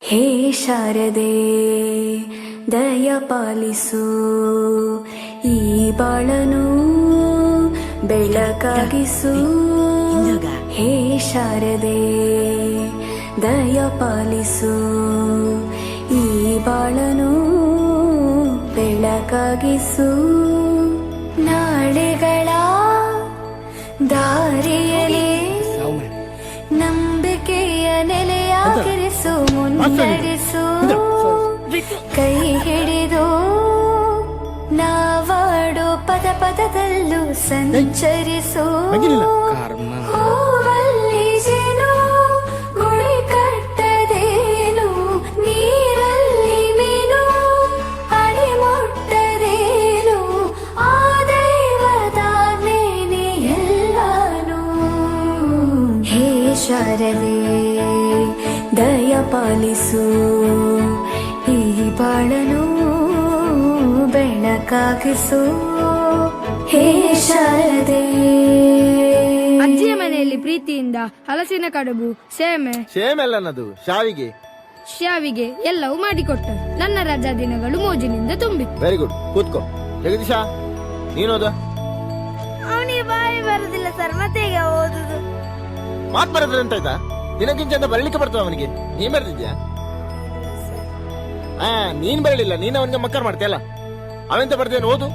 ಹೇ ಶಾರದೆ ದಯ ಪಾಲಿಸು, ಈ ಬಾಳನು ಬೆಳಕಾಗಿಸು. ಹೇ ಶಾರದೆ ದಯ ಪಾಲಿಸು, ಈ ಬಾಳನು ಬೆಳಕಾಗಿಸು. ನಾಳೆಗಳ ದಾರಿಯಲ್ಲಿ ನಂಬಿಕೆಯ ನೆಲೆಯಾಗಿರಿಸು, ಮುನ್ನಡೆಸು. ಕೈ ಹಿಡಿದು ನಾವಾಡೋ ಪದ ಪದದಲ್ಲೂ ಸಂಚರಿಸು. ಹೂವಲ್ಲಿ ಜೇನು ಗುಳಿ ಕಟ್ಟದೇನು, ನೀರಲ್ಲಿ ಮೀನು ಅಡಿ ಮುಟ್ಟದೇನು, ಆ ದೈವದಾಜ್ಞೆನೇ ಎಲ್ಲಾನು. ಹೇ ಶಾರದೆ ದಯ ಪಾಲಿಸು, ಈ ಬಾಳನು ಬೆಳಕಾಗಿಸು. ಹೇ ಶಾರದೆ. ಅಜ್ಜಿಯ ಮನೆಯಲ್ಲಿ ಪ್ರೀತಿಯಿಂದ ಹಲಸಿನ ಕಡುಬು, ಸೇಮೆ ಅಲ್ಲನದು ಶಾವಿಗೆ ಎಲ್ಲವೂ ಮಾಡಿಕೊಟ್ಟರು. ನನ್ನ ರಜಾ ದಿನಗಳು ಮೋಜಿನಿಂದ ತುಂಬಿತ್ತು. ವೆರಿ ಗುಡ್, ಕೂತ್ಕೋ. ಜಗದೀಶ, ನೀನೋದ? ಅವನಿಗೆ ಬಾಯಿ ಬರುದಿಲ್ಲ ಸರ್, ಮತ್ತೆ ಈಗ ಓದುದು. ಮಾತ್ ಬರೋದ್ರೆ ಅಂತ ಆಯ್ತಾ? ದಿನಕ್ಕಿಂತ ಬರಲಿಕ್ಕೆ ಬರ್ತವ ಅವನಿಗೆ? ನೀನ್ ಬರ್ತಿದ್ಯಾ? ನೀನ್ ಬರಲಿಲ್ಲ, ನೀನ್ ಅವನಿಗೆ ಮಕ್ಕರ್ ಮಾಡ್ತೀಯಲ್ಲ. ಅವೆಂತ ಬರ್ದೇನು, ಓದು.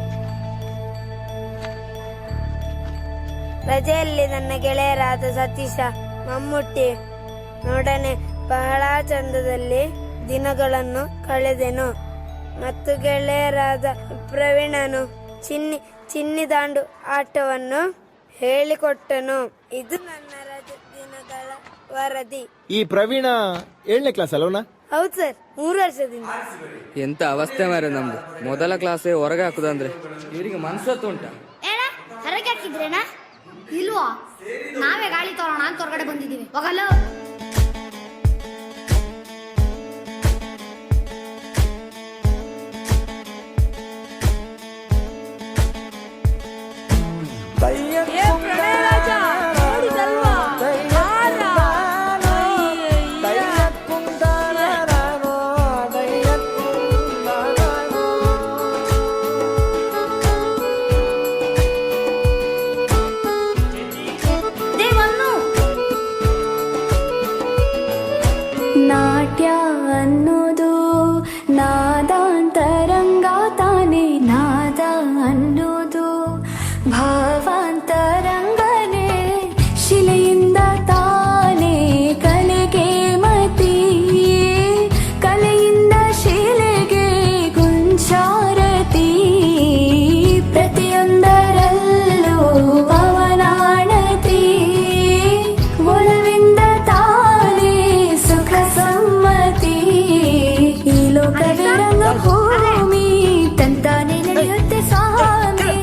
ರಜೆಯಲ್ಲಿ ನನ್ನ ಗೆಳೆಯರಾದ ಸತೀಶ, ಮಮ್ಮುಟ್ಟಿ ನೊಡನೆ ಬಹಳ ಚಂದದಲ್ಲಿ ದಿನಗಳನ್ನು ಕಳೆದೆನು. ಮತ್ತು ಗೆಳೆಯರಾದ ಪ್ರವೀಣನು ಚಿನ್ನಿ ದಾಂಡು ಆಟವನ್ನು ಹೇಳಿಕೊಟ್ಟನು. ಇದು ನನ್ನ ರಜೆ ದಿನಗಳ ವರದಿ. ಈ ಪ್ರವೀಣ 7ನೇ ಕ್ಲಾಸ್ ಅಲ್ಲವನ? ಹೌದು ಸರ್, 3 ವರ್ಷದಿಂದ. ಎಂತ ಅವಸ್ಥೆ ಮಾರೆ ನಮ್ದು. ಮೊದಲ ಕ್ಲಾಸೇ ಹೊರಗೆ ಹಾಕುದಂದ್ರೆ ಇವರಿಗೆ ಮನ್ಸತ್ತು ಉಂಟ? ಹೊರಗೆ ಹಾಕಿದ್ರೇನಾ? ಇಲ್ವಾ, ನಾವೇ ಗಾಳಿ ತರೋಣ ಅಂತ ಹೊರಗಡೆ ಬಂದಿದ್ದೀವಿ. ಹೋಗಲ್ಲ. ನಾಟ್ಯ ಅನ್ನೋದು ನಾದಾಂತರಂಗ ತಾನೇ, ನಾದ ಅನ್ನೋದು ಭಾವಾಂತರಂಗನೇ. ಶಿಲೆಯಿಂದ ತಾನೇ ಕಲೆಗೆ ಮತಿ, ಕಲೆಯಿಂದ ಶಿಲೆಗೆ ಗುಂಚಾರತಿ. ಪ್ರತಿಯೊಂದರಲ್ಲೂ ಪವನಾಣತಿ, ಒಲವಿಂದ ತಾನೇ ಸುಖ ಸಮ್ಮತಿ. ಈ ಲೋಕವೇ ರಂಗಭೂಮಿ, ತಂತಾನೆ ನಡೆಯುತ್ತೆ ಸ್ವಾಮಿ.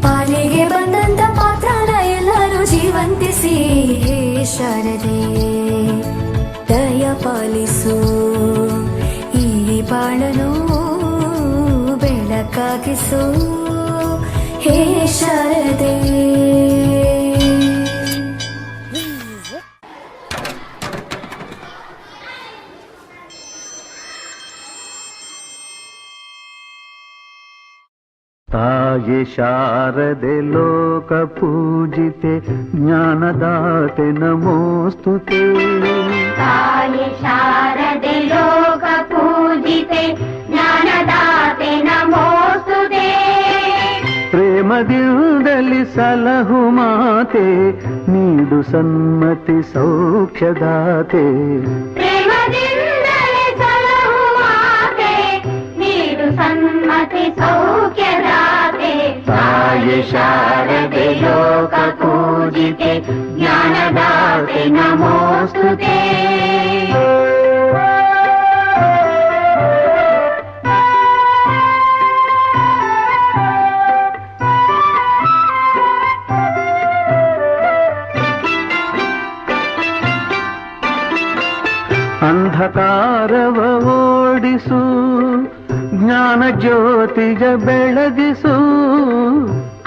ಪಾಲಿಗೆ ಬಂದಂತ ಪಾತ್ರನ ಎಲ್ಲರೂ ಜೀವಂತಿಸಿ. ಹೇ ಶಾರದೆ ದಯ ಪಾಲಿಸು, ಈ ಬಾಳನು ಬೆಳಕಾಗಿಸು. ಹೇ ಶಾರದೆ. ತಾಯಿ ಶಾರದೆ ಲೋಕ ಪೂಜಿತೆ, ಜ್ಞಾನದಾತೆ ನಮೋಸ್ತುತೆ. ತಾಯಿ ಶಾರದೆ ಲೋಕ ಪೂಜಿತೆ, ಜ್ಞಾನದಾತೆ ನಮೋಸ್ತುತೆ. ಪ್ರೇಮದಿಂದಲಿ ಸಲಹು ಮಾತೆ, ನೀಡು ಸನ್ಮತಿ ಸೌಖ್ಯದಾತೆ. ಪ್ರೇಮದಿಂದಲೇ ಸಲಹು ಮಾತೆ, ನೀಡು ಸನ್ಮತಿ ಸೌಖ್ಯದಾತೆ. ತಾಯಿ ಶಾರದೆ ಲೋಕ ಪೂಜಿತೆ, ಜ್ಞಾನದಾತೆ ನಮೋಸ್ತುತೆ. ಅಂಧಕಾರವ ಓಡಿಸು, ಜ್ಞಾನ ಜ್ಯೋತಿಯ ಬೆಳಗಿಸು.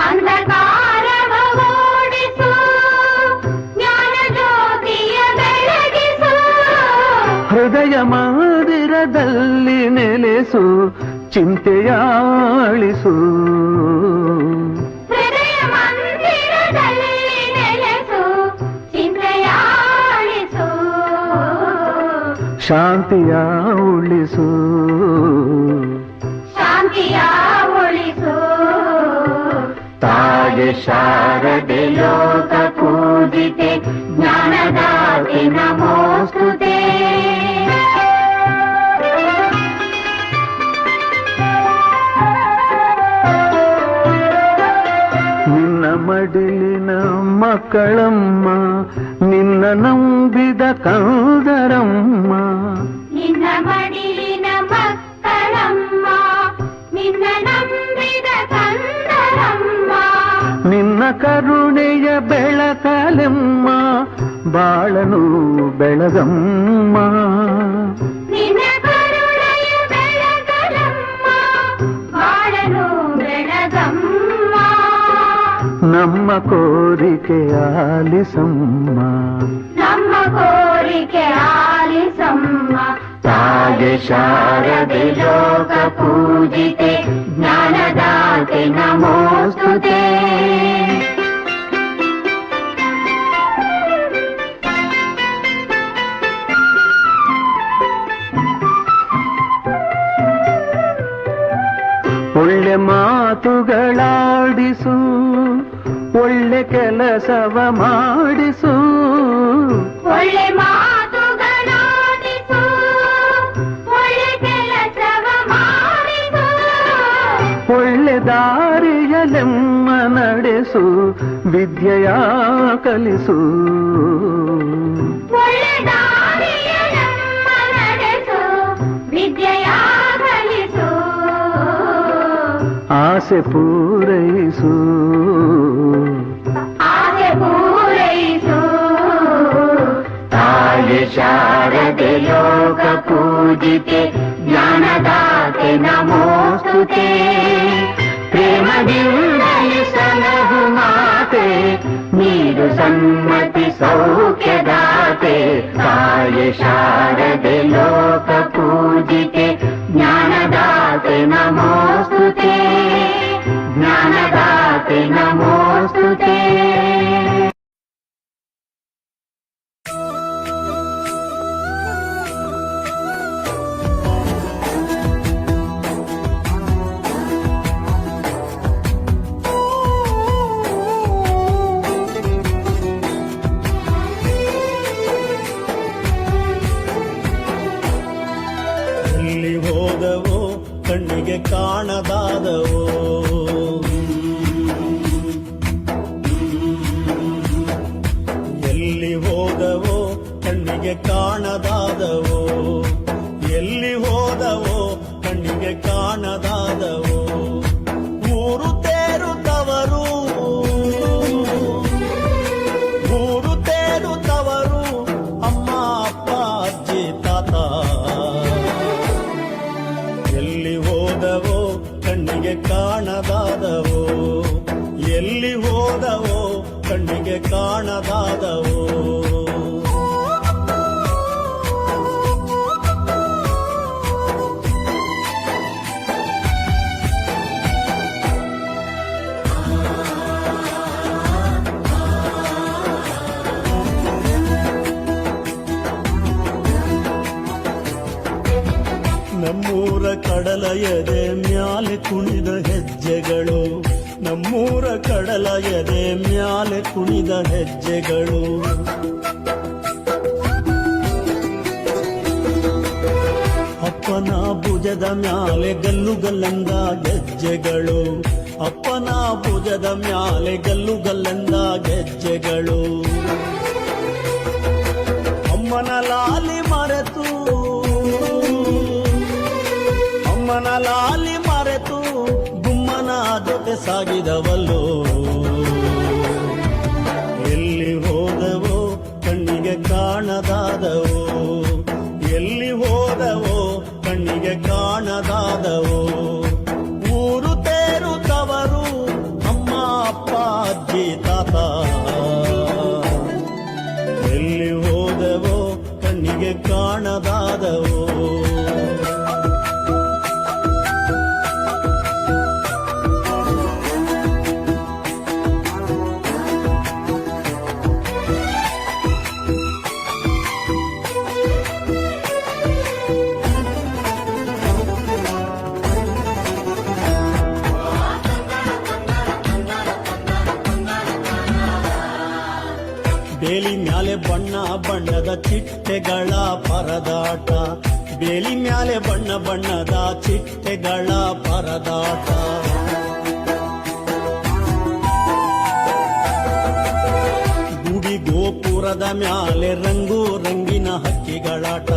ಅಂಧಕಾರವ ಓಡಿಸು, ಜ್ಞಾನ ಜ್ಯೋತಿಯ ಬೆಳಗಿಸು. ಹೃದಯ ಮಾದೆ ಚಿಂತೆಯಾಳಿಸು. ಹೃದಯ ಮಂದಿರದಲ್ಲಿ ನೆಲೆಸು ಚಿಂತೆಯಾಳಿಸು. ಶಾಂತಿಯ ಉಳಿಸು. ಶಾಂತಿಯ ಉಳಿಸು. ತಾಯಿ ಶಾರದೆ ಲೋಕ ಪೂಜಿತೆ ಜ್ಞಾನದಾತೆ ನಮೋಸ್ತುತೆ. ನಿನ್ನ ಮಡಿಲಿನ ಮಕ್ಕಳಮ್ಮ, ನಿನ್ನ ನಂಬಿದ ಕಂದರಮ್ಮ. ನಿನ್ನ ಮಡಿಲಿನ ಮಕ್ಕಳಮ್ಮ, ನಿನ್ನ ನಂಬಿದ ಕಂದರಮ್ಮ. ನಿನ್ನ ಕರುಣೆಯ ಬೆಳಕಲೆಮ್ಮ, ಬಾಳನು ಬೆಳಗಮ್ಮ. ನಿನ್ನ ಕರುಣೆಯ ಬೆಳಗಲಮ್ಮ, ಬಾಳನು ಬೆಳಗಮ್ಮ. ನಮ್ಮ ಕೋರಿಕೆ ಆಲಿಸಮ್ಮ. ನಮ್ಮ ಕೋರಿಕೆ ಆಲಿಸಮ್ಮ. ತಾಯಿ ಶಾರದೆ ಲೋಕ ಪೂಜಿತೆ ಜ್ಞಾನದಾತೆ ನಮೋಸ್ತುತೆ. ಒಳ್ಳೆ ಮಾತುಗಳಾಡಿಸು, ಒಳ್ಳೆ ಕೆಲಸವ ಮಾಡಿಸು. ಒಳ್ಳೆ ಮಾತುಗಳಾಡಿಸು, ಒಳ್ಳೆ ಕೆಲಸವ ಮಾಡಿಸು. ಒಳ್ಳೆ ದಾರಿಯಲೆಮ್ಮ ನಡೆಸು, ವಿದ್ಯೆಯ ಕಲಿಸು. ಒಳ್ಳೆ ದಾರಿಯಲೆಮ್ಮ ನಡೆಸು, ವಿದ್ಯೆಯ ಕಲಿಸು. ಆಸೆ ಪೂರೈಸು. ಆಸೆ ಪೂರೈಸು. ತಾಯಿ ಶಾರದೆ ಲೋಕ ಪೂಜಿತೆ ಜ್ಞಾನದಾತೆ ನಮೋಸ್ತುತೆ. ಪ್ರೇಮದಿಂದಲೇ ಸಲಹು ಮಾತೆ, ನೀಡು ಸನ್ಮತಿ ಸೌಖ್ಯದಾತೆ. ತಾಯಿ ಶಾರದೆ ಲೋಕ ಪೂಜಿತೆ ಜ್ಞಾನದಾತೆ ನಮೋಸ್ತುತೆ. ಜ್ಞಾನದಾತೆ ನಮೋಸ್ತುತೆ. ಎಲ್ಲಿ ಹೋದವೋ ಕಣ್ಣಿಗೆ ಕಾಣದಾದವೋ, ಎಲ್ಲಿ ಹೋದವೋ ಕಣ್ಣಿಗೆ ಕಾಣದಾದವೋ, ಎಲ್ಲಿ ಹೋದವೋ ಕಣ್ಣಿಗೆ ಕಾಣದಾದವೋ. ಊರು ತೇರುತ್ತವರು, ಊರು ತೇರುತ್ತವರು, ಅಮ್ಮ ಅಪ್ಪ ಅಜ್ಜಿ ತಾತ. ಎಲ್ಲಿ ಹೋದವೋ ಕಣ್ಣಿಗೆ ಕಾಣದಾದವೋ, ಎಲ್ಲಿ ಹೋದವೋ ಕಣ್ಣಿಗೆ ಕಾಣದಾದವೋ. ನಮ್ಮೂರ ಕಡಲ ಎದೆ ಮ್ಯಾಲೆ ಕುಣಿದ ಹೆಜ್ಜೆಗಳು, ನಮ್ಮೂರ ಕಡಲ ಎದೆ ಮ್ಯಾಲೆ ಕುಣಿದ ಹೆಜ್ಜೆಗಳು. ಅಪ್ಪನ ಭುಜದ ಮ್ಯಾಲೆ ಗಲ್ಲು ಗಲ್ಲಂದ ಗೆಜ್ಜೆಗಳು, ಅಪ್ಪನ ಭುಜದ ಮ್ಯಾಲೆ ಗಲ್ಲು ಗಲ್ಲಂದ ಗೆಜ್ಜೆಗಳು. ಅಮ್ಮನ ಲಾಲಿ ಮರೆತು, ಅಮ್ಮನ ಲಾಲಿ ಮರೆತು ಗುಮ್ಮನ ಜೊತೆ ಸಾಗಿದವಲ್ಲೋ. ಎಲ್ಲಿ ಹೋದವೋ ಕಣ್ಣಿಗೆ ಕಾಣದಾದವೋ, ಎಲ್ಲಿ ಹೋದವೋ ಕಣ್ಣಿಗೆ ಕಾಣದಾದವೋ. ಊರು ತೇರುತ್ತವರು, ಅಮ್ಮ ಅಪ್ಪ ಅಜ್ಜಿ ತಾತ. ಎಲ್ಲಿ ಹೋದವೋ ಕಣ್ಣಿಗೆ ಕಾಣದಾದವೋ. ಬೇಲಿ ಮ್ಯಾಲೆ ಬಣ್ಣ ಬಣ್ಣದ ಚಿಟ್ಟೆಗಳ ಪರದಾಟ, ಬೇಲಿ ಮ್ಯಾಲೆ ಬಣ್ಣ ಬಣ್ಣದ ಚಿಟ್ಟೆಗಳ ಪರದಾಟ. ಗುಡಿ ಗೋಪುರದ ಮ್ಯಾಲೆ ರಂಗು ರಂಗಿನ ಹಕ್ಕಿಗಳಾಟ,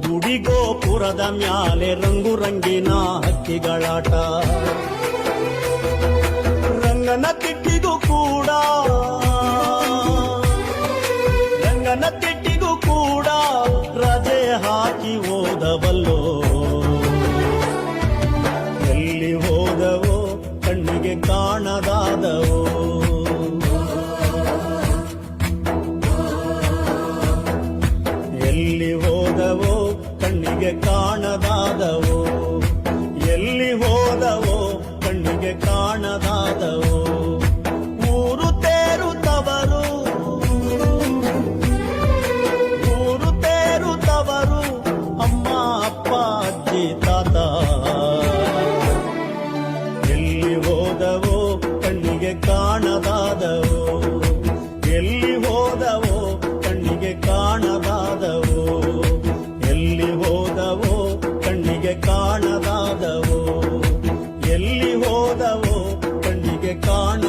ಗುಡಿ ಗೋಪುರದ ಮ್ಯಾಲೆ ರಂಗು ರಂಗಿನ ಹಕ್ಕಿಗಳಾಟ. ರಂಗನ ತಿಟ್ಟಿಗೂ ಕೂಡ, ರಂಗನ ತಿಟ್ಟಿಗೂ ಕೂಡ ರಜೆ ಹಾಕಿ ಹೋದವಲ್ಲೋ. ಎಲ್ಲಿ ಹೋದವೋ ಕಣ್ಣಿಗೆ ಕಾಣದಾದವೋ, ಎಲ್ಲಿ ಹೋದವೋ ಕಣ್ಣಿಗೆ ಕಾಣದಾದವೋ, ಎಲ್ಲಿ ಹೋದವೋ ಕಣ್ಣಿಗೆ ಕಾಣದಾದವೋ. ಊರು ತೇರು ತವರು, ಊರು ತೇರು ತವರು, ಅಮ್ಮ ಅಪ್ಪ ಅಜ್ಜಿ ತಾತ. ಎಲ್ಲಿ ಹೋದವೋ ಕಣ್ಣಿಗೆ ಕಾಣದಾದವೋ, ಎಲ್ಲಿ ಹೋದವೋ ಕಣ್ಣಿಗೆ ಕಾಣದಾದವೋ, ಎಲ್ಲಿ ಹೋದವೋ ಕಣ್ಣಿಗೆ ಕಾಣದಾದವೋ, ಎಲ್ಲಿ ಹೋದವೋ ಕಣ್ಣಿಗೆ ಕಾಣ